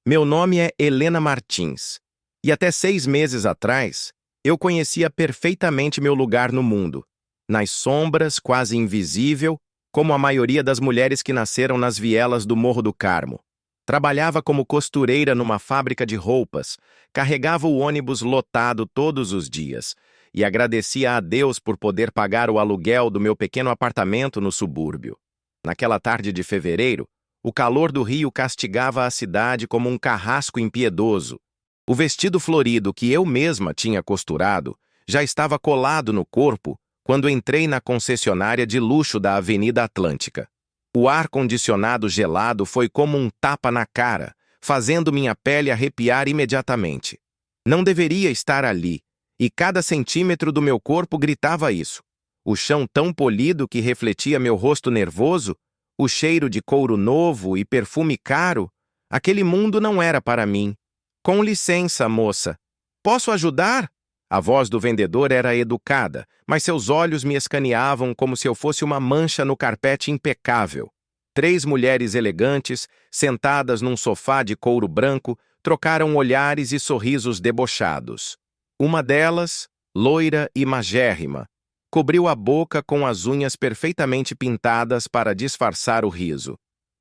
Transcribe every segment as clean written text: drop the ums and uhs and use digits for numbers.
Meu nome é Helena Martins, e até 6 meses atrás, eu conhecia perfeitamente meu lugar no mundo, nas sombras, quase invisível, como a maioria das mulheres que nasceram nas vielas do Morro do Carmo. Trabalhava como costureira numa fábrica de roupas, carregava o ônibus lotado todos os dias e agradecia a Deus por poder pagar o aluguel do meu pequeno apartamento no subúrbio. Naquela tarde de fevereiro, o calor do Rio castigava a cidade como um carrasco impiedoso. O vestido florido que eu mesma tinha costurado já estava colado no corpo quando entrei na concessionária de luxo da Avenida Atlântica. O ar-condicionado gelado foi como um tapa na cara, fazendo minha pele arrepiar imediatamente. Não deveria estar ali, e cada centímetro do meu corpo gritava isso. O chão tão polido que refletia meu rosto nervoso, o cheiro de couro novo e perfume caro, aquele mundo não era para mim. Com licença, moça. Posso ajudar? A voz do vendedor era educada, mas seus olhos me escaneavam como se eu fosse uma mancha no carpete impecável. 3 mulheres elegantes, sentadas num sofá de couro branco, trocaram olhares e sorrisos debochados. Uma delas, loira e magérrima, cobriu a boca com as unhas perfeitamente pintadas para disfarçar o riso.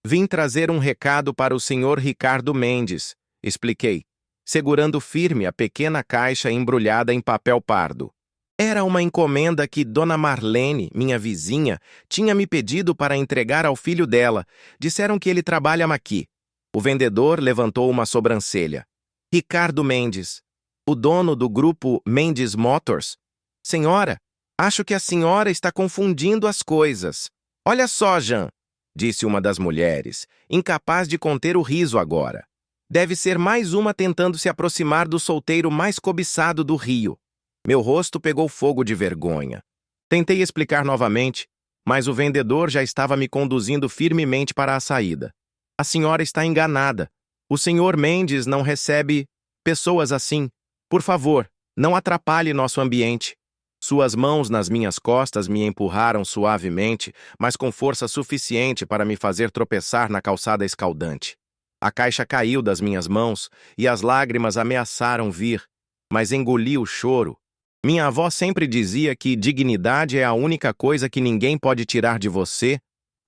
Vim trazer um recado para o senhor Ricardo Mendes, expliquei, segurando firme a pequena caixa embrulhada em papel pardo. Era uma encomenda que Dona Marlene, minha vizinha, tinha me pedido para entregar ao filho dela. Disseram que ele trabalha aqui. O vendedor levantou uma sobrancelha. Ricardo Mendes, o dono do grupo Mendes Motors? Senhora, acho que a senhora está confundindo as coisas. Olha só, Jean, disse uma das mulheres, incapaz de conter o riso agora. Deve ser mais uma tentando se aproximar do solteiro mais cobiçado do Rio. Meu rosto pegou fogo de vergonha. Tentei explicar novamente, mas o vendedor já estava me conduzindo firmemente para a saída. A senhora está enganada. O senhor Mendes não recebe pessoas assim. Por favor, não atrapalhe nosso ambiente. Suas mãos nas minhas costas me empurraram suavemente, mas com força suficiente para me fazer tropeçar na calçada escaldante. A caixa caiu das minhas mãos e as lágrimas ameaçaram vir, mas engoli o choro. Minha avó sempre dizia que dignidade é a única coisa que ninguém pode tirar de você,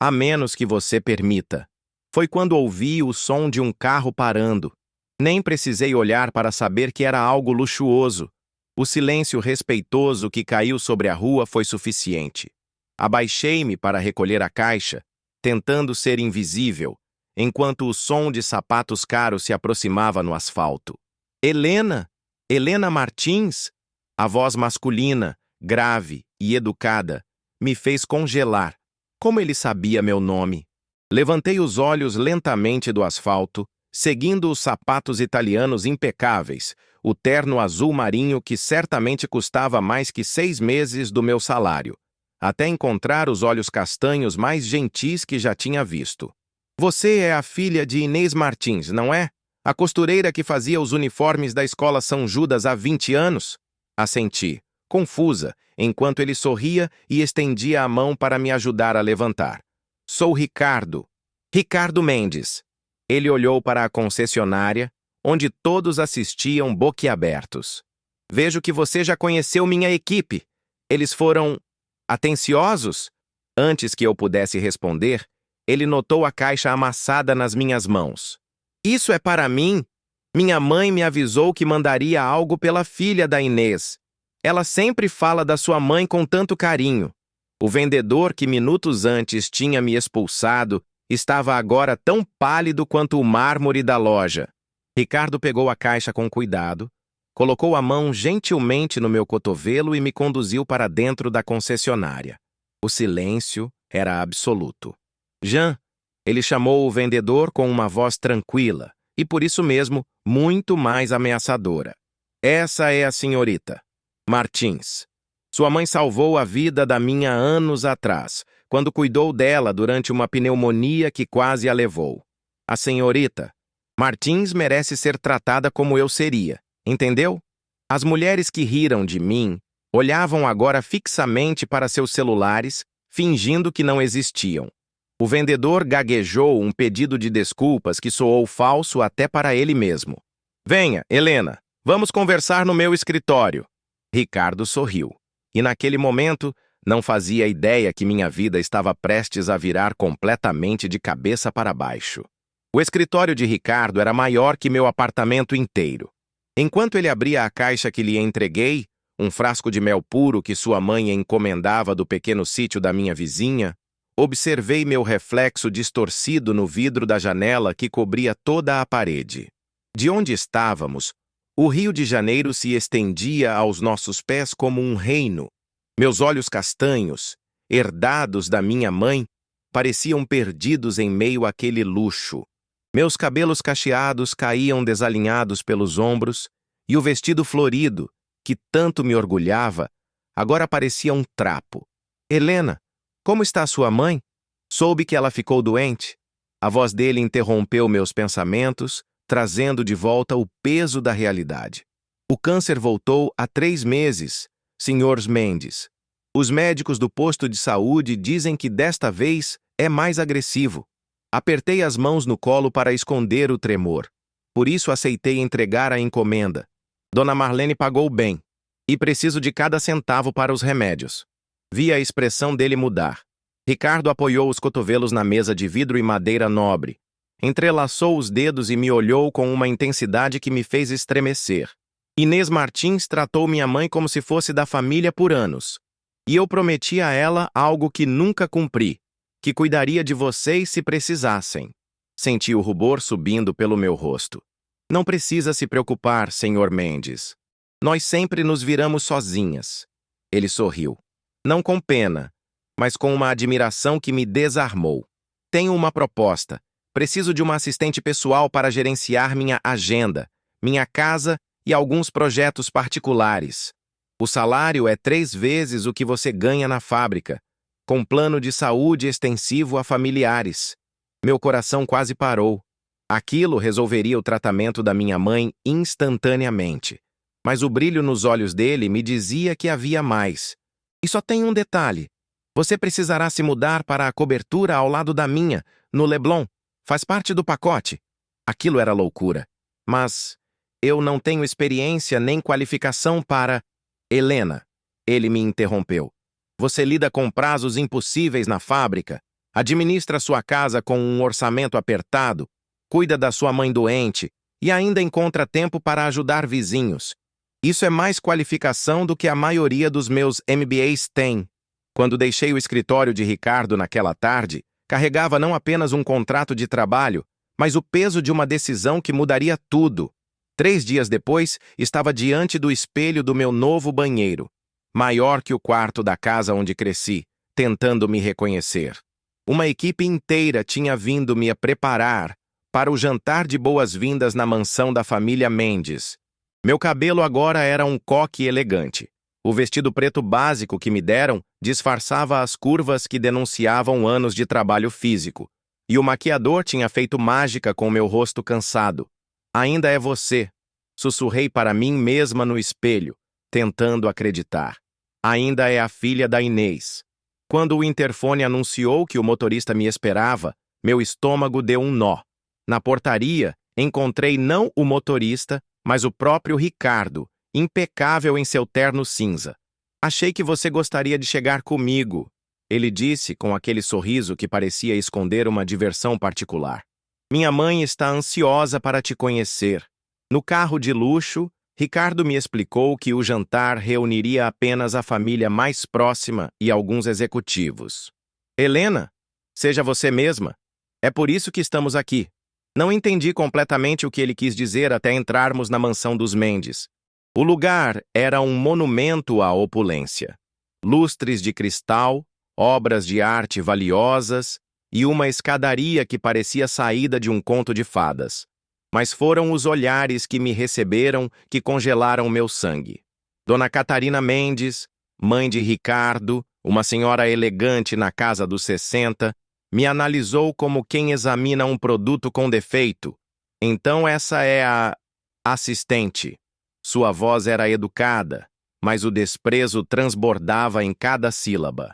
a menos que você permita. Foi quando ouvi o som de um carro parando. Nem precisei olhar para saber que era algo luxuoso. O silêncio respeitoso que caiu sobre a rua foi suficiente. Abaixei-me para recolher a caixa, tentando ser invisível, enquanto o som de sapatos caros se aproximava no asfalto. Helena! Helena Martins! A voz masculina, grave e educada, me fez congelar. Como ele sabia meu nome? Levantei os olhos lentamente do asfalto, seguindo os sapatos italianos impecáveis, o terno azul marinho que certamente custava mais que 6 meses do meu salário, até encontrar os olhos castanhos mais gentis que já tinha visto. Você é a filha de Inês Martins, não é? A costureira que fazia os uniformes da escola São Judas há 20 anos? Assenti, confusa, enquanto ele sorria e estendia a mão para me ajudar a levantar. Sou Ricardo. Ricardo Mendes. Ele olhou para a concessionária, onde todos assistiam boquiabertos. Vejo que você já conheceu minha equipe. Eles foram atenciosos? Antes que eu pudesse responder, ele notou a caixa amassada nas minhas mãos. Isso é para mim? Minha mãe me avisou que mandaria algo pela filha da Inês. Ela sempre fala da sua mãe com tanto carinho. O vendedor que minutos antes tinha me expulsado estava agora tão pálido quanto o mármore da loja. Ricardo pegou a caixa com cuidado, colocou a mão gentilmente no meu cotovelo e me conduziu para dentro da concessionária. O silêncio era absoluto. Jean, ele chamou o vendedor com uma voz tranquila e, por isso mesmo, muito mais ameaçadora. Essa é a senhorita Martins. Sua mãe salvou a vida da minha anos atrás, quando cuidou dela durante uma pneumonia que quase a levou. A senhorita Martins merece ser tratada como eu seria, entendeu? As mulheres que riram de mim olhavam agora fixamente para seus celulares, fingindo que não existiam. O vendedor gaguejou um pedido de desculpas que soou falso até para ele mesmo. Venha, Helena, vamos conversar no meu escritório. Ricardo sorriu. E naquele momento, não fazia ideia que minha vida estava prestes a virar completamente de cabeça para baixo. O escritório de Ricardo era maior que meu apartamento inteiro. Enquanto ele abria a caixa que lhe entreguei, um frasco de mel puro que sua mãe encomendava do pequeno sítio da minha vizinha, observei meu reflexo distorcido no vidro da janela que cobria toda a parede. De onde estávamos, o Rio de Janeiro se estendia aos nossos pés como um reino. Meus olhos castanhos, herdados da minha mãe, pareciam perdidos em meio àquele luxo. Meus cabelos cacheados caíam desalinhados pelos ombros e o vestido florido, que tanto me orgulhava, agora parecia um trapo. Helena, como está sua mãe? Soube que ela ficou doente. A voz dele interrompeu meus pensamentos, trazendo de volta o peso da realidade. O câncer voltou há 3 meses, Sr. Mendes. Os médicos do posto de saúde dizem que desta vez é mais agressivo. Apertei as mãos no colo para esconder o tremor. Por isso aceitei entregar a encomenda. Dona Marlene pagou bem, e preciso de cada centavo para os remédios. Vi a expressão dele mudar. Ricardo apoiou os cotovelos na mesa de vidro e madeira nobre. Entrelaçou os dedos e me olhou com uma intensidade que me fez estremecer. Inês Martins tratou minha mãe como se fosse da família por anos. E eu prometi a ela algo que nunca cumpri, que cuidaria de vocês se precisassem. Senti o rubor subindo pelo meu rosto. Não precisa se preocupar, Sr. Mendes. Nós sempre nos viramos sozinhas. Ele sorriu. Não com pena, mas com uma admiração que me desarmou. Tenho uma proposta. Preciso de uma assistente pessoal para gerenciar minha agenda, minha casa e alguns projetos particulares. O salário é 3 vezes o que você ganha na fábrica, com plano de saúde extensivo a familiares. Meu coração quase parou. Aquilo resolveria o tratamento da minha mãe instantaneamente. Mas o brilho nos olhos dele me dizia que havia mais. E só tem um detalhe. Você precisará se mudar para a cobertura ao lado da minha, no Leblon. Faz parte do pacote. Aquilo era loucura. Mas eu não tenho experiência nem qualificação para... Helena, ele me interrompeu. Você lida com prazos impossíveis na fábrica, administra sua casa com um orçamento apertado, cuida da sua mãe doente e ainda encontra tempo para ajudar vizinhos. Isso é mais qualificação do que a maioria dos meus MBAs tem. Quando deixei o escritório de Ricardo naquela tarde, carregava não apenas um contrato de trabalho, mas o peso de uma decisão que mudaria tudo. 3 dias depois, estava diante do espelho do meu novo banheiro, maior que o quarto da casa onde cresci, tentando me reconhecer. Uma equipe inteira tinha vindo me preparar para o jantar de boas-vindas na mansão da família Mendes. Meu cabelo agora era um coque elegante. O vestido preto básico que me deram disfarçava as curvas que denunciavam anos de trabalho físico. E o maquiador tinha feito mágica com meu rosto cansado. Ainda é você, sussurrei para mim mesma no espelho, tentando acreditar. Ainda é a filha da Inês. Quando o interfone anunciou que o motorista me esperava, meu estômago deu um nó. Na portaria, encontrei não o motorista, mas o próprio Ricardo, impecável em seu terno cinza. Achei que você gostaria de chegar comigo, ele disse com aquele sorriso que parecia esconder uma diversão particular. Minha mãe está ansiosa para te conhecer. No carro de luxo, Ricardo me explicou que o jantar reuniria apenas a família mais próxima e alguns executivos. Helena, seja você mesma. É por isso que estamos aqui. Não entendi completamente o que ele quis dizer até entrarmos na mansão dos Mendes. O lugar era um monumento à opulência. Lustres de cristal, obras de arte valiosas e uma escadaria que parecia saída de um conto de fadas. Mas foram os olhares que me receberam que congelaram meu sangue. Dona Catarina Mendes, mãe de Ricardo, uma senhora elegante na casa dos 60, me analisou como quem examina um produto com defeito. Então essa é a assistente. Sua voz era educada, mas o desprezo transbordava em cada sílaba.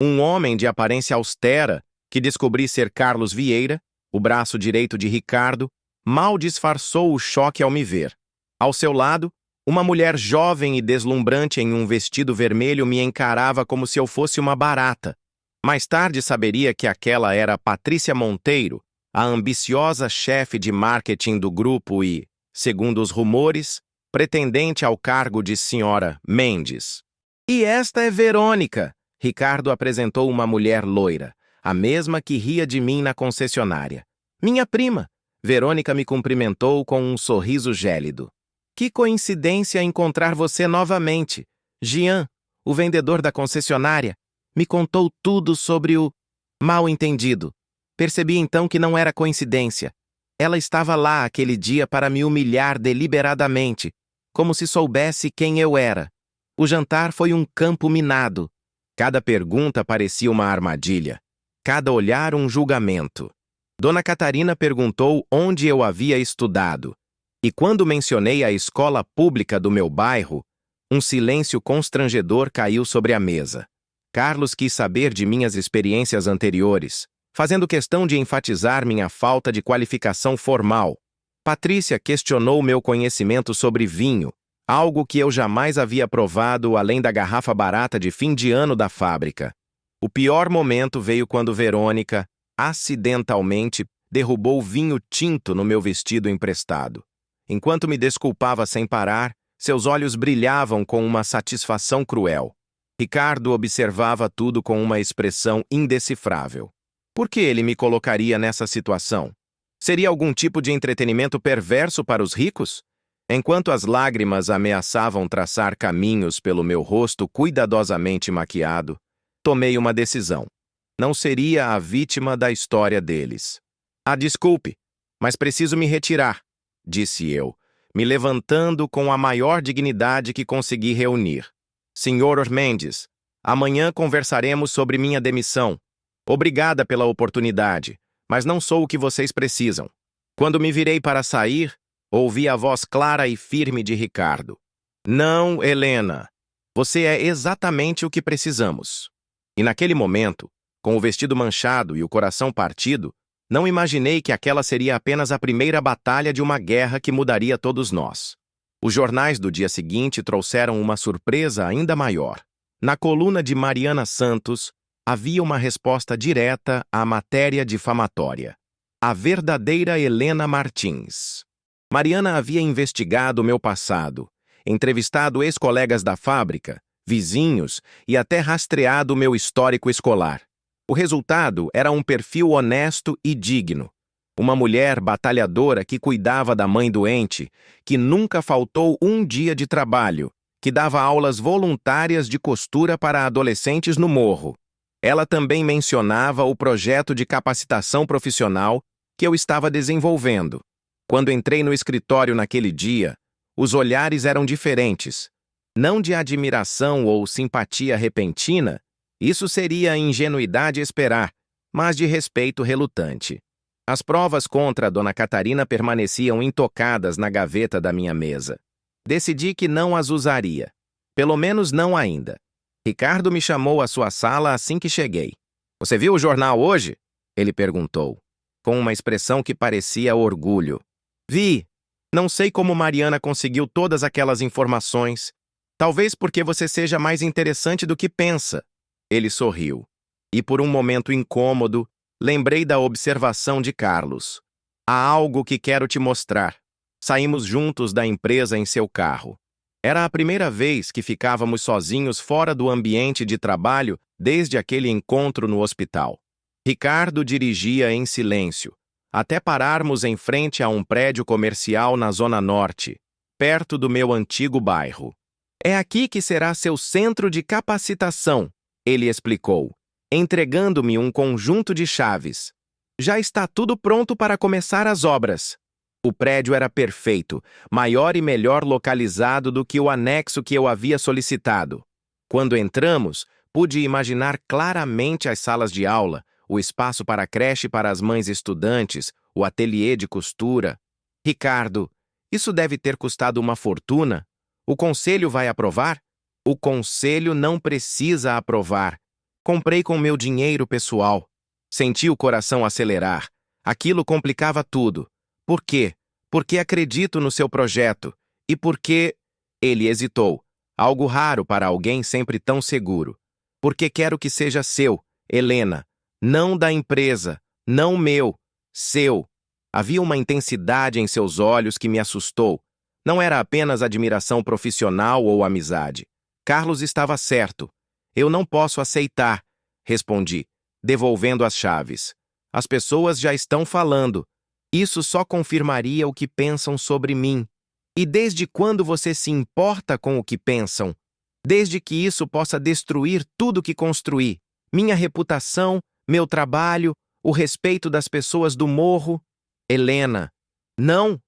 Um homem de aparência austera que descobri ser Carlos Vieira, o braço direito de Ricardo, mal disfarçou o choque ao me ver. Ao seu lado, uma mulher jovem e deslumbrante em um vestido vermelho me encarava como se eu fosse uma barata. Mais tarde saberia que aquela era Patrícia Monteiro, a ambiciosa chefe de marketing do grupo e, segundo os rumores, pretendente ao cargo de senhora Mendes. E esta é Verônica, Ricardo apresentou uma mulher loira, a mesma que ria de mim na concessionária. Minha prima. Verônica me cumprimentou com um sorriso gélido. Que coincidência encontrar você novamente. Jean, o vendedor da concessionária, me contou tudo sobre o mal-entendido. Percebi então que não era coincidência. Ela estava lá aquele dia para me humilhar deliberadamente, como se soubesse quem eu era. O jantar foi um campo minado. Cada pergunta parecia uma armadilha. Cada olhar um julgamento. Dona Catarina perguntou onde eu havia estudado. E quando mencionei a escola pública do meu bairro, um silêncio constrangedor caiu sobre a mesa. Carlos quis saber de minhas experiências anteriores, fazendo questão de enfatizar minha falta de qualificação formal. Patrícia questionou meu conhecimento sobre vinho, algo que eu jamais havia provado além da garrafa barata de fim de ano da fábrica. O pior momento veio quando Verônica, acidentalmente, derrubou vinho tinto no meu vestido emprestado. Enquanto me desculpava sem parar, seus olhos brilhavam com uma satisfação cruel. Ricardo observava tudo com uma expressão indecifrável. Por que ele me colocaria nessa situação? Seria algum tipo de entretenimento perverso para os ricos? Enquanto as lágrimas ameaçavam traçar caminhos pelo meu rosto cuidadosamente maquiado, tomei uma decisão. Não seria a vítima da história deles. Ah, desculpe, mas preciso me retirar, disse eu, me levantando com a maior dignidade que consegui reunir. Senhor Mendes, amanhã conversaremos sobre minha demissão. Obrigada pela oportunidade, mas não sou o que vocês precisam. Quando me virei para sair, ouvi a voz clara e firme de Ricardo. Não, Helena. Você é exatamente o que precisamos. E naquele momento, com o vestido manchado e o coração partido, não imaginei que aquela seria apenas a primeira batalha de uma guerra que mudaria todos nós. Os jornais do dia seguinte trouxeram uma surpresa ainda maior. Na coluna de Mariana Santos, havia uma resposta direta à matéria difamatória. A verdadeira Helena Martins. Mariana havia investigado meu passado, entrevistado ex-colegas da fábrica, vizinhos e até rastreado meu histórico escolar. O resultado era um perfil honesto e digno. Uma mulher batalhadora que cuidava da mãe doente, que nunca faltou um dia de trabalho, que dava aulas voluntárias de costura para adolescentes no morro. Ela também mencionava o projeto de capacitação profissional que eu estava desenvolvendo. Quando entrei no escritório naquele dia, os olhares eram diferentes. Não de admiração ou simpatia repentina, isso seria ingenuidade esperar, mas de respeito relutante. As provas contra a Dona Catarina permaneciam intocadas na gaveta da minha mesa. Decidi que não as usaria. Pelo menos não ainda. Ricardo me chamou à sua sala assim que cheguei. Você viu o jornal hoje? Ele perguntou, com uma expressão que parecia orgulho. Vi. Não sei como Mariana conseguiu todas aquelas informações. Talvez porque você seja mais interessante do que pensa. Ele sorriu. E por um momento incômodo, lembrei da observação de Carlos. Há algo que quero te mostrar. Saímos juntos da empresa em seu carro. Era a primeira vez que ficávamos sozinhos fora do ambiente de trabalho desde aquele encontro no hospital. Ricardo dirigia em silêncio, até pararmos em frente a um prédio comercial na Zona Norte, perto do meu antigo bairro. É aqui que será seu centro de capacitação, ele explicou, entregando-me um conjunto de chaves. Já está tudo pronto para começar as obras. O prédio era perfeito, maior e melhor localizado do que o anexo que eu havia solicitado. Quando entramos, pude imaginar claramente as salas de aula, o espaço para a creche para as mães estudantes, o ateliê de costura. Ricardo, isso deve ter custado uma fortuna. O conselho vai aprovar? O conselho não precisa aprovar. Comprei com meu dinheiro pessoal. Senti o coração acelerar. Aquilo complicava tudo. Por quê? Porque acredito no seu projeto. E porque... Ele hesitou. Algo raro para alguém sempre tão seguro. Porque quero que seja seu, Helena. Não da empresa. Não meu. Seu. Havia uma intensidade em seus olhos que me assustou. Não era apenas admiração profissional ou amizade. Carlos estava certo. Eu não posso aceitar, respondi, devolvendo as chaves. As pessoas já estão falando. Isso só confirmaria o que pensam sobre mim. E desde quando você se importa com o que pensam? Desde que isso possa destruir tudo que construí. Minha reputação, meu trabalho, o respeito das pessoas do morro. Helena, não!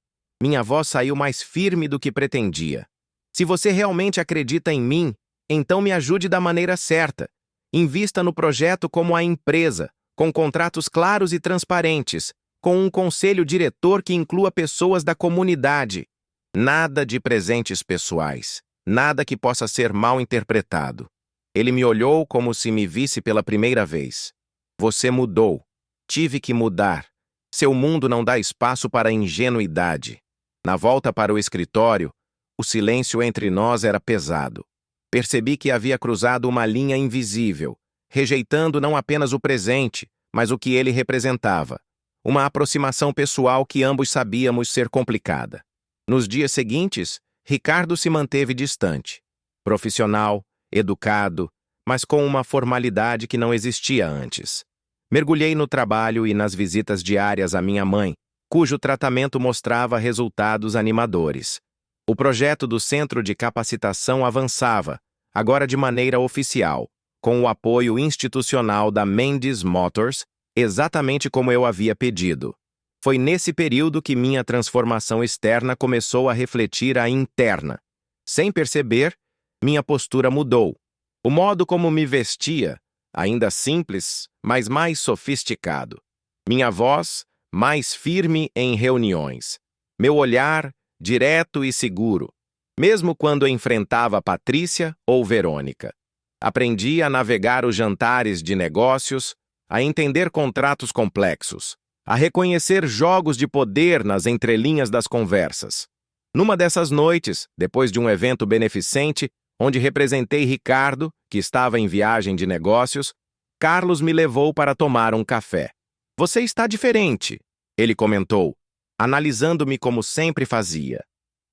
Minha voz saiu mais firme do que pretendia. Se você realmente acredita em mim, então me ajude da maneira certa. Invista no projeto como a empresa, com contratos claros e transparentes, com um conselho diretor que inclua pessoas da comunidade. Nada de presentes pessoais, nada que possa ser mal interpretado. Ele me olhou como se me visse pela primeira vez. Você mudou. Tive que mudar. Seu mundo não dá espaço para ingenuidade. Na volta para o escritório, o silêncio entre nós era pesado. Percebi que havia cruzado uma linha invisível, rejeitando não apenas o presente, mas o que ele representava. Uma aproximação pessoal que ambos sabíamos ser complicada. Nos dias seguintes, Ricardo se manteve distante. Profissional, educado, mas com uma formalidade que não existia antes. Mergulhei no trabalho e nas visitas diárias à minha mãe, cujo tratamento mostrava resultados animadores. O projeto do Centro de Capacitação avançava, agora de maneira oficial, com o apoio institucional da Mendes Motors, exatamente como eu havia pedido. Foi nesse período que minha transformação externa começou a refletir a interna. Sem perceber, minha postura mudou. O modo como me vestia, ainda simples, mas mais sofisticado. Minha voz, mais firme em reuniões. Meu olhar, direto e seguro, mesmo quando enfrentava Patrícia ou Verônica. Aprendi a navegar os jantares de negócios, a entender contratos complexos, a reconhecer jogos de poder nas entrelinhas das conversas. Numa dessas noites, depois de um evento beneficente, onde representei Ricardo, que estava em viagem de negócios, Carlos me levou para tomar um café. Você está diferente, ele comentou, analisando-me como sempre fazia.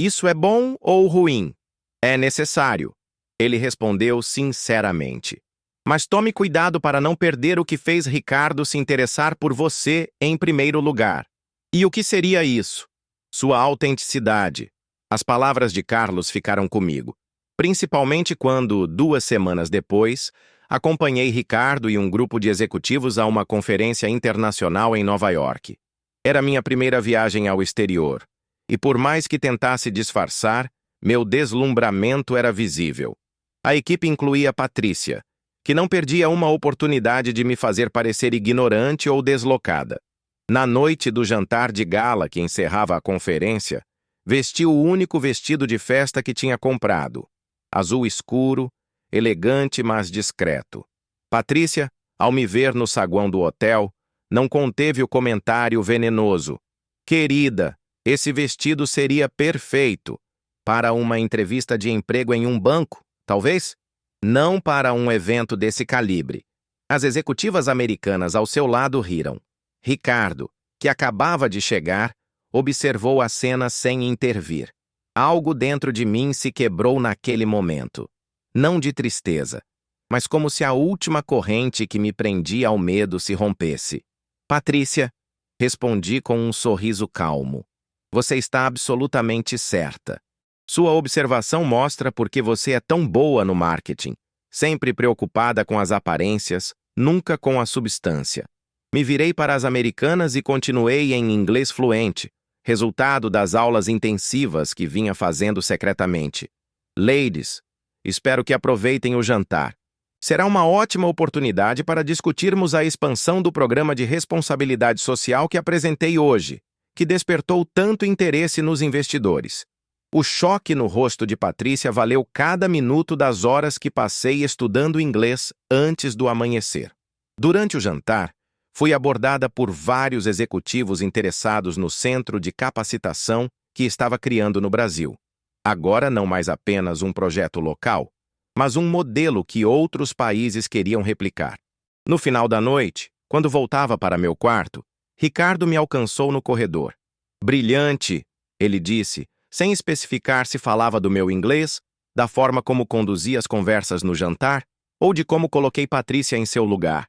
Isso é bom ou ruim? É necessário, ele respondeu sinceramente. Mas tome cuidado para não perder o que fez Ricardo se interessar por você em primeiro lugar. E o que seria isso? Sua autenticidade. As palavras de Carlos ficaram comigo, principalmente quando, 2 semanas depois, acompanhei Ricardo e um grupo de executivos a uma conferência internacional em Nova York. Era minha primeira viagem ao exterior, e por mais que tentasse disfarçar, meu deslumbramento era visível. A equipe incluía Patrícia, que não perdia uma oportunidade de me fazer parecer ignorante ou deslocada. Na noite do jantar de gala que encerrava a conferência, vesti o único vestido de festa que tinha comprado. Azul escuro, elegante, mas discreto. Patrícia, ao me ver no saguão do hotel, não conteve o comentário venenoso. Querida, esse vestido seria perfeito para uma entrevista de emprego em um banco, talvez? Não para um evento desse calibre. As executivas americanas ao seu lado riram. Ricardo, que acabava de chegar, observou a cena sem intervir. Algo dentro de mim se quebrou naquele momento. Não de tristeza, mas como se a última corrente que me prendia ao medo se rompesse. Patrícia, respondi com um sorriso calmo. Você está absolutamente certa. Sua observação mostra por que você é tão boa no marketing, sempre preocupada com as aparências, nunca com a substância. Me virei para as americanas e continuei em inglês fluente, resultado das aulas intensivas que vinha fazendo secretamente. Ladies, espero que aproveitem o jantar. Será uma ótima oportunidade para discutirmos a expansão do programa de responsabilidade social que apresentei hoje, que despertou tanto interesse nos investidores. O choque no rosto de Patrícia valeu cada minuto das horas que passei estudando inglês antes do amanhecer. Durante o jantar, Fui abordada por vários executivos interessados no centro de capacitação que estava criando no Brasil. Agora não mais apenas um projeto local, mas um modelo que outros países queriam replicar. No final da noite, quando voltava para meu quarto, Ricardo me alcançou no corredor. Brilhante, ele disse, sem especificar se falava do meu inglês, da forma como conduzia as conversas no jantar ou de como coloquei Patrícia em seu lugar.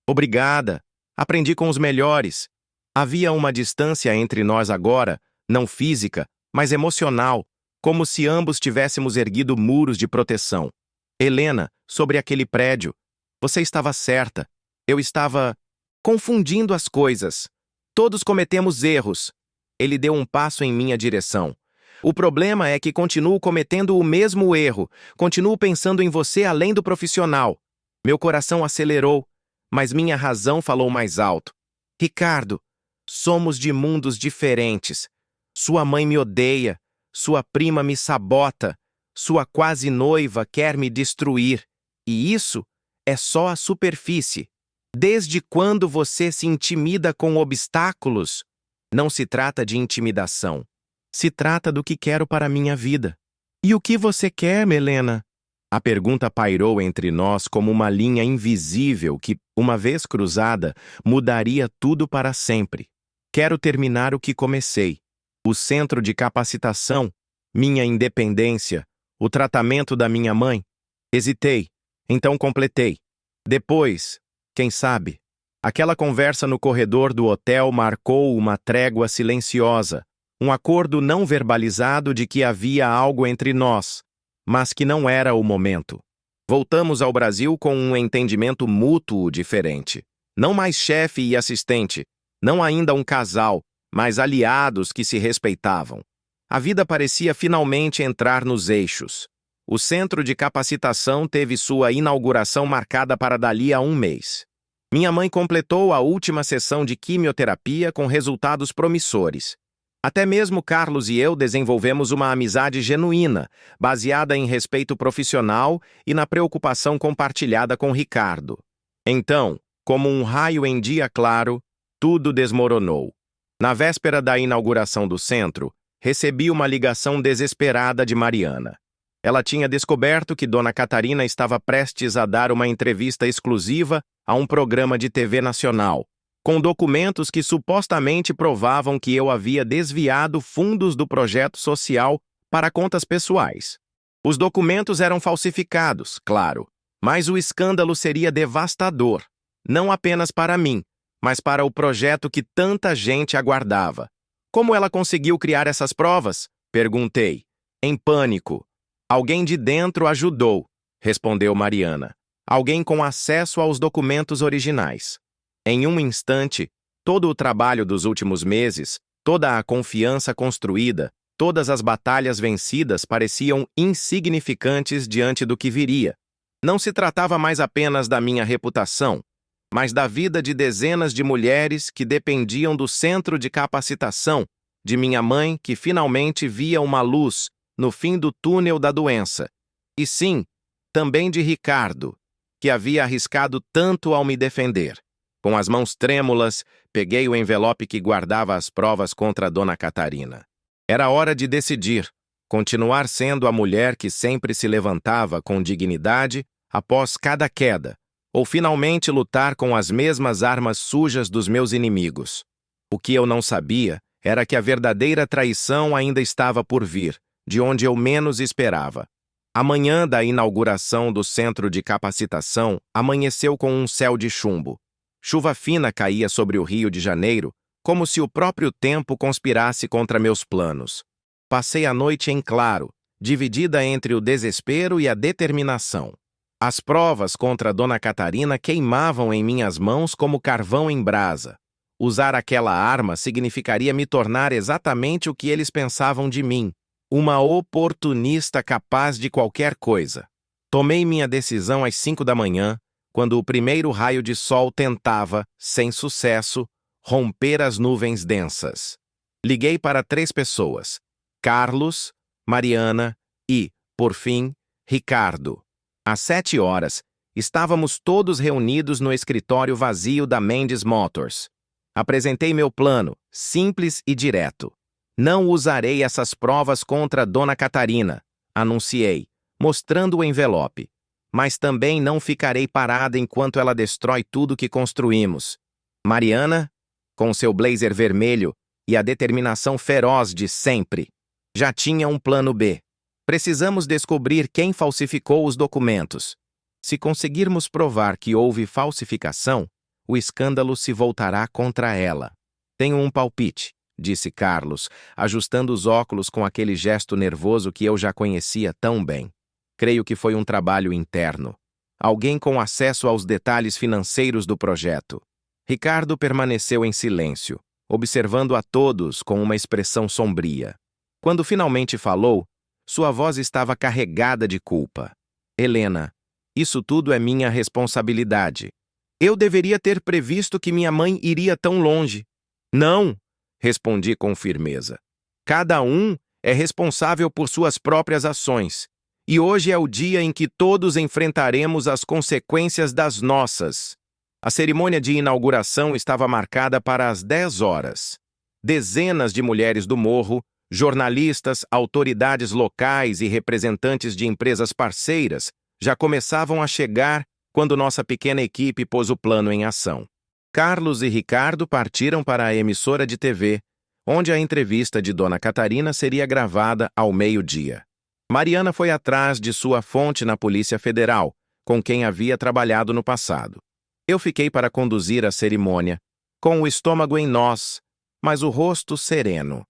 Obrigada, aprendi com os melhores. Havia uma distância entre nós agora, não física, mas emocional, como se ambos tivéssemos erguido muros de proteção. Helena, sobre aquele prédio. Você estava certa. Eu estava confundindo as coisas. Todos cometemos erros. Ele deu um passo em minha direção. O problema é que continuo cometendo o mesmo erro. Continuo pensando em você além do profissional. Meu coração acelerou, mas minha razão falou mais alto. Ricardo, somos de mundos diferentes. Sua mãe me odeia. Sua prima me sabota. Sua quase noiva quer me destruir. E isso é só a superfície. Desde quando você se intimida com obstáculos? Não se trata de intimidação. Se trata do que quero para a minha vida. E o que você quer, Helena? A pergunta pairou entre nós como uma linha invisível que, uma vez cruzada, mudaria tudo para sempre. Quero terminar o que comecei. O centro de capacitação, minha independência, o tratamento da minha mãe. Hesitei, então completei. Depois, quem sabe? Aquela conversa no corredor do hotel marcou uma trégua silenciosa, um acordo não verbalizado de que havia algo entre nós, mas que não era o momento. Voltamos ao Brasil com um entendimento mútuo diferente. Não mais chefe e assistente, não ainda um casal, mas aliados que se respeitavam. A vida parecia finalmente entrar nos eixos. O centro de capacitação teve sua inauguração marcada para dali a um mês. Minha mãe completou a última sessão de quimioterapia com resultados promissores. Até mesmo Carlos e eu desenvolvemos uma amizade genuína, baseada em respeito profissional e na preocupação compartilhada com Ricardo. Então, como um raio em dia claro, tudo desmoronou. Na véspera da inauguração do centro, recebi uma ligação desesperada de Mariana. Ela tinha descoberto que Dona Catarina estava prestes a dar uma entrevista exclusiva a um programa de TV nacional, com documentos que supostamente provavam que eu havia desviado fundos do projeto social para contas pessoais. Os documentos eram falsificados, claro, mas o escândalo seria devastador, não apenas para mim, mas para o projeto que tanta gente aguardava. Como ela conseguiu criar essas provas? Perguntei, em pânico. Alguém de dentro ajudou, respondeu Mariana. Alguém com acesso aos documentos originais. Em um instante, todo o trabalho dos últimos meses, toda a confiança construída, todas as batalhas vencidas pareciam insignificantes diante do que viria. Não se tratava mais apenas da minha reputação, mas da vida de dezenas de mulheres que dependiam do centro de capacitação, de minha mãe que finalmente via uma luz no fim do túnel da doença. E sim, também de Ricardo, que havia arriscado tanto ao me defender. Com as mãos trêmulas, peguei o envelope que guardava as provas contra Dona Catarina. Era hora de decidir, continuar sendo a mulher que sempre se levantava com dignidade após cada queda, ou finalmente lutar com as mesmas armas sujas dos meus inimigos. O que eu não sabia era que a verdadeira traição ainda estava por vir, de onde eu menos esperava. A manhã da inauguração do centro de capacitação amanheceu com um céu de chumbo. Chuva fina caía sobre o Rio de Janeiro, como se o próprio tempo conspirasse contra meus planos. Passei a noite em claro, dividida entre o desespero e a determinação. As provas contra Dona Catarina queimavam em minhas mãos como carvão em brasa. Usar aquela arma significaria me tornar exatamente o que eles pensavam de mim, uma oportunista capaz de qualquer coisa. Tomei minha decisão às 5 da manhã, quando o primeiro raio de sol tentava, sem sucesso, romper as nuvens densas. Liguei para 3 pessoas: Carlos, Mariana e, por fim, Ricardo. Às 7 horas, Estávamos todos reunidos no escritório vazio da Mendes Motors. Apresentei meu plano, simples e direto. Não usarei essas provas contra Dona Catarina, anunciei, mostrando o envelope. Mas também não ficarei parada enquanto ela destrói tudo que construímos. Mariana, com seu blazer vermelho e a determinação feroz de sempre, já tinha um plano B. Precisamos descobrir quem falsificou os documentos. Se conseguirmos provar que houve falsificação, o escândalo se voltará contra ela. Tenho um palpite, disse Carlos, ajustando os óculos com aquele gesto nervoso que eu já conhecia tão bem. Creio que foi um trabalho interno. Alguém com acesso aos detalhes financeiros do projeto. Ricardo permaneceu em silêncio, observando a todos com uma expressão sombria. Quando finalmente falou, sua voz estava carregada de culpa. Helena, isso tudo é minha responsabilidade. Eu deveria ter previsto que minha mãe iria tão longe. Não, respondi com firmeza. Cada um é responsável por suas próprias ações. E hoje é o dia em que todos enfrentaremos as consequências das nossas. A cerimônia de inauguração estava marcada para as 10 horas. Dezenas de mulheres do morro, jornalistas, autoridades locais e representantes de empresas parceiras já começavam a chegar quando nossa pequena equipe pôs o plano em ação. Carlos e Ricardo partiram para a emissora de TV, onde a entrevista de Dona Catarina seria gravada ao meio-dia. Mariana foi atrás de sua fonte na Polícia Federal, com quem havia trabalhado no passado. Eu fiquei para conduzir a cerimônia, com o estômago em nós, mas o rosto sereno.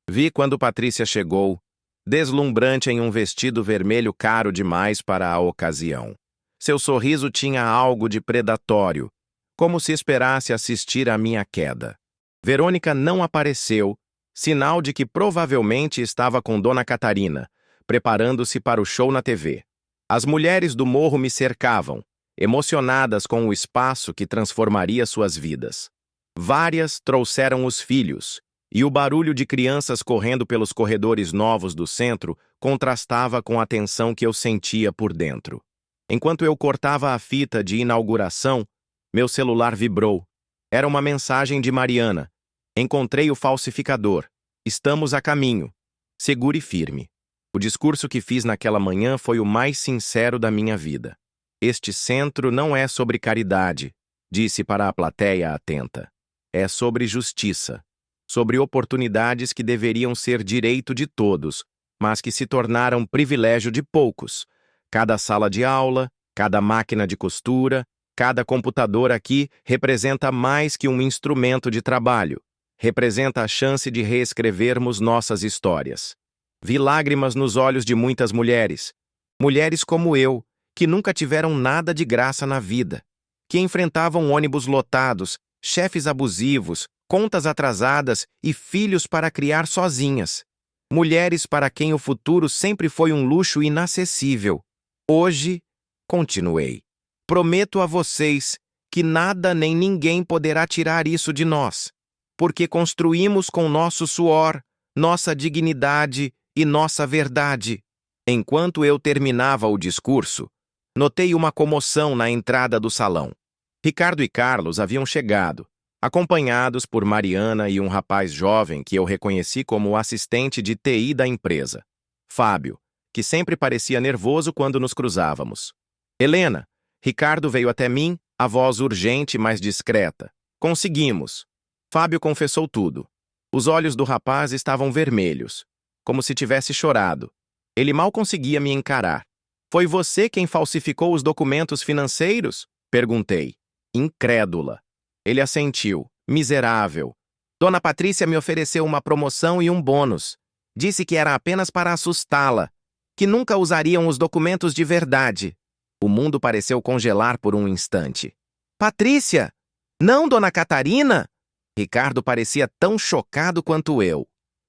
Vi quando Patrícia chegou, deslumbrante em um vestido vermelho caro demais para a ocasião. Seu sorriso tinha algo de predatório, como se esperasse assistir à minha queda. Verônica não apareceu, sinal de que provavelmente estava com Dona Catarina, preparando-se para o show na TV. As mulheres do morro me cercavam, emocionadas com o espaço que transformaria suas vidas. Várias trouxeram os filhos, e o barulho de crianças correndo pelos corredores novos do centro contrastava com a tensão que eu sentia por dentro. Enquanto eu cortava a fita de inauguração, meu celular vibrou. Era uma mensagem de Mariana. Encontrei o falsificador. Estamos a caminho. Segure firme. O discurso que fiz naquela manhã foi o mais sincero da minha vida. Este centro não é sobre caridade, disse para a plateia atenta. É sobre justiça. Sobre oportunidades que deveriam ser direito de todos, mas que se tornaram privilégio de poucos. Cada sala de aula, cada máquina de costura, cada computador aqui representa mais que um instrumento de trabalho. Representa a chance de reescrevermos nossas histórias. Vi lágrimas nos olhos de muitas mulheres. Mulheres como eu, que nunca tiveram nada de graça na vida. Que enfrentavam ônibus lotados, chefes abusivos, contas atrasadas e filhos para criar sozinhas. Mulheres para quem o futuro sempre foi um luxo inacessível. Hoje, continuei, prometo a vocês que nada nem ninguém poderá tirar isso de nós, porque construímos com nosso suor, nossa dignidade e nossa verdade. Enquanto eu terminava o discurso, notei uma comoção na entrada do salão. Ricardo e Carlos haviam chegado, acompanhados por Mariana e um rapaz jovem que eu reconheci como o assistente de TI da empresa, Fábio, que sempre parecia nervoso quando nos cruzávamos. Helena, Ricardo veio até mim, a voz urgente, mas discreta. Conseguimos. Fábio confessou tudo. Os olhos do rapaz estavam vermelhos, como se tivesse chorado. Ele mal conseguia me encarar. Foi você quem falsificou os documentos financeiros? Perguntei, incrédula. Ele assentiu, miserável. Dona Patrícia me ofereceu uma promoção e um bônus. Disse que era apenas para assustá-la, que nunca usariam os documentos de verdade. O mundo pareceu congelar por um instante. Patrícia! Não, Dona Catarina! Ricardo parecia tão chocado quanto eu.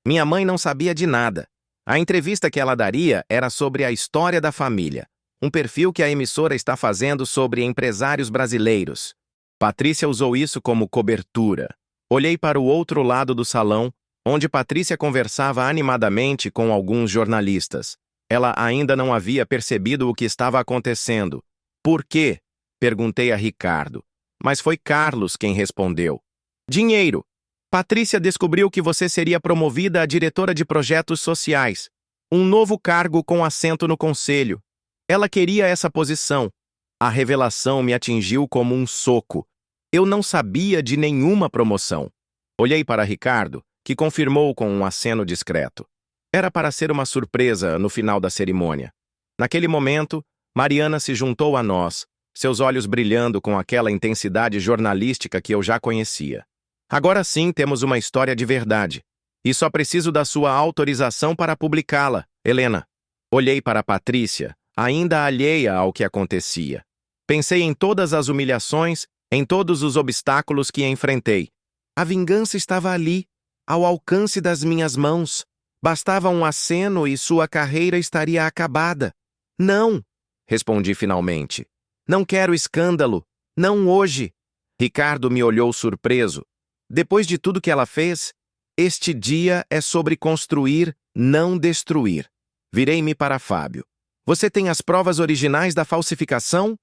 Minha mãe não sabia de nada. A entrevista que ela daria era sobre a história da família, um perfil que a emissora está fazendo sobre empresários brasileiros. Patrícia usou isso como cobertura. Olhei para o outro lado do salão, onde Patrícia conversava animadamente com alguns jornalistas. Ela ainda não havia percebido o que estava acontecendo. Por quê? Perguntei a Ricardo, mas foi Carlos quem respondeu. Dinheiro. Patrícia descobriu que você seria promovida a diretora de projetos sociais, um novo cargo com assento no conselho. Ela queria essa posição. A revelação me atingiu como um soco. Eu não sabia de nenhuma promoção. Olhei para Ricardo, que confirmou com um aceno discreto. Era para ser uma surpresa no final da cerimônia. Naquele momento, Mariana se juntou a nós, seus olhos brilhando com aquela intensidade jornalística que eu já conhecia. Agora sim temos uma história de verdade. E só preciso da sua autorização para publicá-la, Helena. Olhei para Patrícia, ainda alheia ao que acontecia. Pensei em todas as humilhações, em todos os obstáculos que enfrentei. A vingança estava ali, ao alcance das minhas mãos. Bastava um aceno e sua carreira estaria acabada. Não, respondi finalmente. Não quero escândalo. Não hoje. Ricardo me olhou surpreso. Depois de tudo que ela fez, este dia é sobre construir, não destruir. Virei-me para Fábio. Você tem as provas originais da falsificação?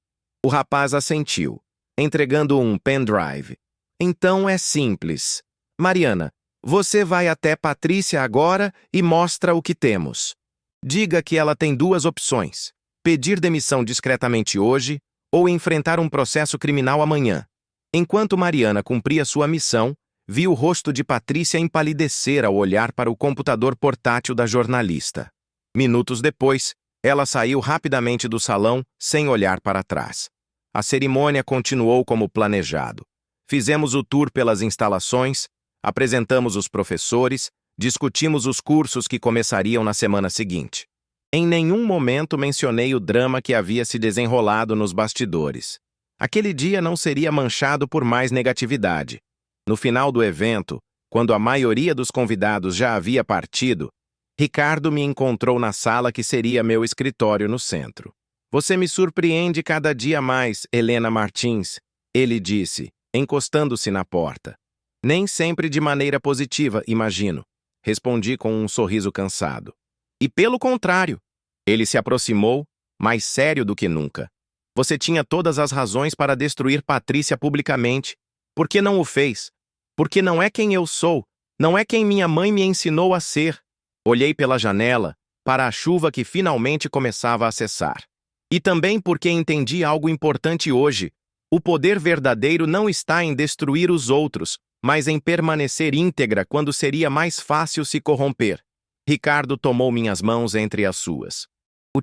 O rapaz assentiu, entregando um pendrive. Então é simples. Mariana, você vai até Patrícia agora e mostra o que temos. Diga que ela tem duas opções: pedir demissão discretamente hoje ou enfrentar um processo criminal amanhã. Enquanto Mariana cumpria sua missão, vi o rosto de Patrícia empalidecer ao olhar para o computador portátil da jornalista. Minutos depois, ela saiu rapidamente do salão, sem olhar para trás. A cerimônia continuou como planejado. Fizemos o tour pelas instalações, apresentamos os professores, discutimos os cursos que começariam na semana seguinte. Em nenhum momento mencionei o drama que havia se desenrolado nos bastidores. Aquele dia não seria manchado por mais negatividade. No final do evento, quando a maioria dos convidados já havia partido, Ricardo me encontrou na sala que seria meu escritório no centro. Você me surpreende cada dia mais, Helena Martins, ele disse, encostando-se na porta. Nem sempre de maneira positiva, imagino, respondi com um sorriso cansado. E pelo contrário, ele se aproximou, mais sério do que nunca. Você tinha todas as razões para destruir Patrícia publicamente. Por que não o fez? Porque não é quem eu sou, não é quem minha mãe me ensinou a ser. Olhei pela janela, para a chuva que finalmente começava a cessar. E também porque entendi algo importante hoje. O poder verdadeiro não está em destruir os outros, mas em permanecer íntegra quando seria mais fácil se corromper. Ricardo tomou minhas mãos entre as suas.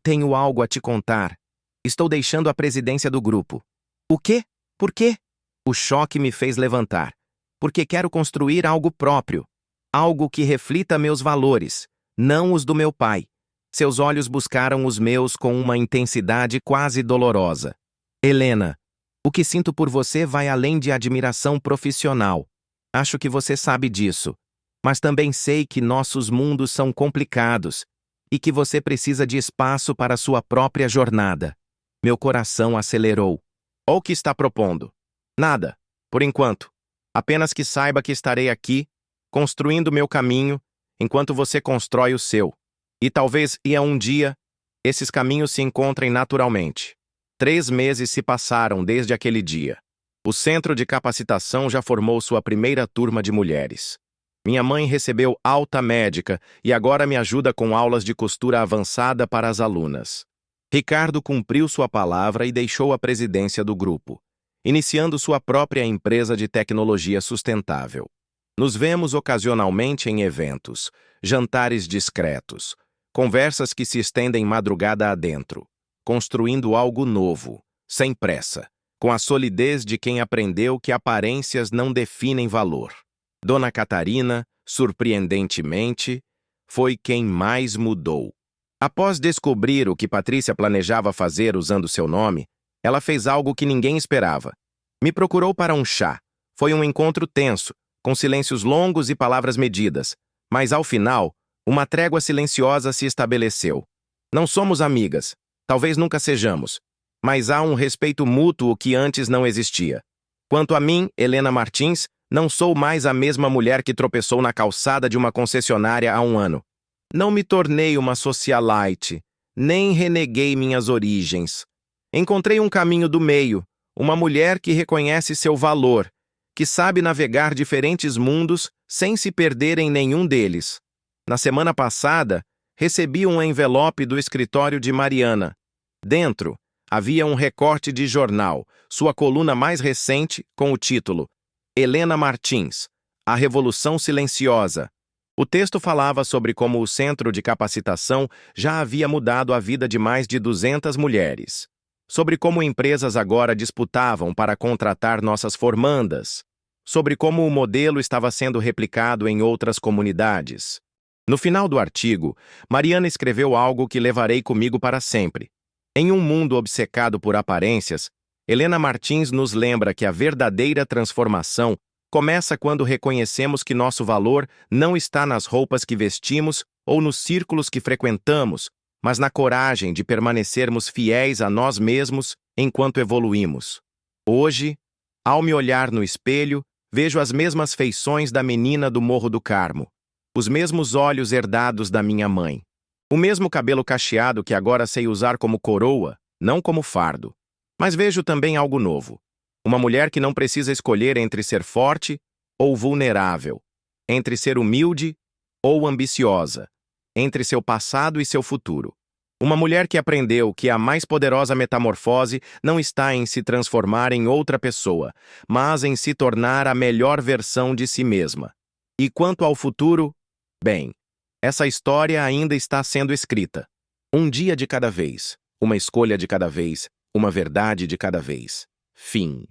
Tenho algo a te contar. Estou deixando a presidência do grupo. O quê? Por quê? O choque me fez levantar. Porque quero construir algo próprio. Algo que reflita meus valores, não os do meu pai. Seus olhos buscaram os meus com uma intensidade quase dolorosa. Helena, o que sinto por você vai além de admiração profissional. Acho que você sabe disso. Mas também sei que nossos mundos são complicados e que você precisa de espaço para sua própria jornada. Meu coração acelerou. O que está propondo? Nada, por enquanto. Apenas que saiba que estarei aqui, construindo meu caminho, enquanto você constrói o seu. E talvez um dia, esses caminhos se encontrem naturalmente. 3 meses se passaram desde aquele dia. O centro de capacitação já formou sua primeira turma de mulheres. Minha mãe recebeu alta médica e agora me ajuda com aulas de costura avançada para as alunas. Ricardo cumpriu sua palavra e deixou a presidência do grupo, iniciando sua própria empresa de tecnologia sustentável. Nos vemos ocasionalmente em eventos, jantares discretos, conversas que se estendem madrugada adentro, construindo algo novo, sem pressa, com a solidez de quem aprendeu que aparências não definem valor. Dona Catarina, surpreendentemente, foi quem mais mudou. Após descobrir o que Patrícia planejava fazer usando seu nome, ela fez algo que ninguém esperava. Me procurou para um chá. Foi um encontro tenso, com silêncios longos e palavras medidas, mas ao final, uma trégua silenciosa se estabeleceu. Não somos amigas, talvez nunca sejamos, mas há um respeito mútuo que antes não existia. Quanto a mim, Helena Martins, não sou mais a mesma mulher que tropeçou na calçada de uma concessionária há um ano. Não me tornei uma socialite, nem reneguei minhas origens. Encontrei um caminho do meio, Uma mulher que reconhece seu valor, que sabe navegar diferentes mundos sem se perder em nenhum deles. Na semana passada, recebi um envelope do escritório de Mariana. Dentro, havia um recorte de jornal, sua coluna mais recente, com o título Helena Martins, A Revolução Silenciosa. O texto falava sobre como o centro de capacitação já havia mudado a vida de mais de 200 mulheres. Sobre como empresas agora disputavam para contratar nossas formandas. Sobre como o modelo estava sendo replicado em outras comunidades. No final do artigo, Mariana escreveu algo que levarei comigo para sempre. Em um mundo obcecado por aparências, Helena Martins nos lembra que a verdadeira transformação começa quando reconhecemos que nosso valor não está nas roupas que vestimos ou nos círculos que frequentamos, mas na coragem de permanecermos fiéis a nós mesmos enquanto evoluímos. Hoje, ao me olhar no espelho, vejo as mesmas feições da menina do Morro do Carmo, os mesmos olhos herdados da minha mãe, o mesmo cabelo cacheado que agora sei usar como coroa, não como fardo. Mas vejo também algo novo. Uma mulher que não precisa escolher entre ser forte ou vulnerável, entre ser humilde ou ambiciosa, entre seu passado e seu futuro. Uma mulher que aprendeu que a mais poderosa metamorfose não está em se transformar em outra pessoa, mas em se tornar a melhor versão de si mesma. E quanto ao futuro, bem, essa história ainda está sendo escrita. Um dia de cada vez, uma escolha de cada vez, uma verdade de cada vez. Fim.